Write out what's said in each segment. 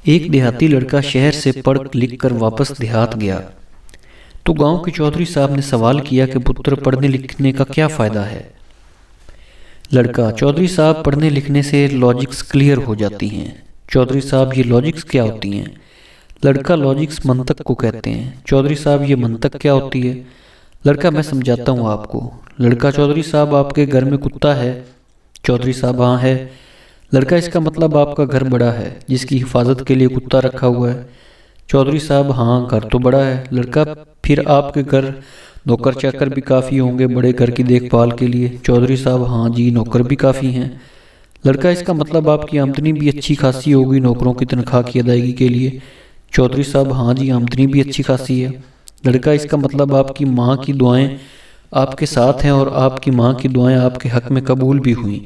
ایک دیہاتی لڑکا شہر سے پڑھ لکھ کر واپس دیہات گیا تو گاؤں کے چودھری صاحب نے سوال کیا کہ پتر پڑھنے لکھنے کا کیا فائدہ ہے؟ لڑکا: چودھری صاحب، پڑھنے لکھنے سے لاجکس کلیئر ہو جاتی ہیں۔ چودھری صاحب: یہ لاجکس کیا ہوتی ہیں؟ لڑکا: لاجکس منطق کو کہتے ہیں۔ چودھری صاحب: یہ منطق کیا ہوتی ہے؟ لڑکا: میں سمجھاتا ہوں آپ کو۔ لڑکا: چودھری صاحب، آپ کے گھر میں کتا ہے؟ چودھری صاحب: ہاں ہے۔ لڑکا: اس کا مطلب آپ کا گھر بڑا ہے، جس کی حفاظت کے لیے کتا رکھا ہوا ہے؟ چودھری صاحب: ہاں، گھر تو بڑا ہے۔ لڑکا: پھر آپ کے گھر نوکر چاکر بھی کافی ہوں گے بڑے گھر کی دیکھ بھال کے لیے؟ چودھری صاحب: ہاں جی، نوکر بھی کافی ہیں۔ لڑکا: اس کا مطلب آپ کی آمدنی بھی اچھی خاصی ہوگی نوکروں کی تنخواہ کی ادائیگی کے لیے؟ چودھری صاحب: ہاں جی، آمدنی بھی اچھی خاصی ہے۔ لڑکا: اس کا مطلب آپ کی ماں کی دعائیں آپ کے ساتھ ہیں اور آپ کی ماں کی دعائیں آپ کے حق میں قبول بھی ہوئیں۔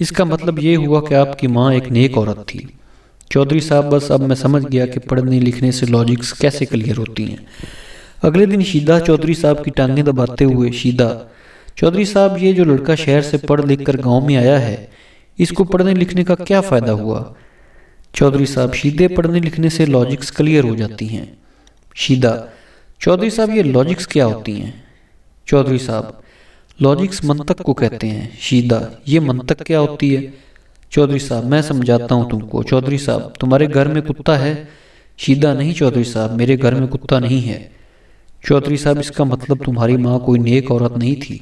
اس کا مطلب یہ ہوا کہ آپ کی ماں ایک نیک عورت تھی۔ چودھری صاحب: بس اب میں سمجھ گیا کہ پڑھنے لکھنے سے لاجکس کیسے کلیئر ہوتی ہیں۔ اگلے دن شیدہ چودھری صاحب کی ٹانگیں دباتے ہوئے: شیدہ: چودھری صاحب، یہ جو لڑکا شہر سے پڑھ لکھ کر گاؤں میں آیا ہے، اس کو پڑھنے لکھنے کا کیا فائدہ ہوا؟ چودھری صاحب: شیدے، پڑھنے لکھنے سے لاجکس کلیئر ہو جاتی ہیں۔ شیدہ: چودھری صاحب، یہ لاجکس کیا ہوتی ہیں؟ چودھری صاحب: لاجکس منطق کو کہتے ہیں۔ شیدہ: یہ منطق کیا ہوتی ہے؟ چودھری صاحب: میں سمجھاتا ہوں تم کو۔ چودھری صاحب: تمہارے گھر میں کتا ہے؟ شیدہ: نہیں چودھری صاحب، میرے گھر میں کتا نہیں ہے۔ چودھری صاحب: اس کا مطلب تمہاری ماں کوئی نیک عورت نہیں تھی؟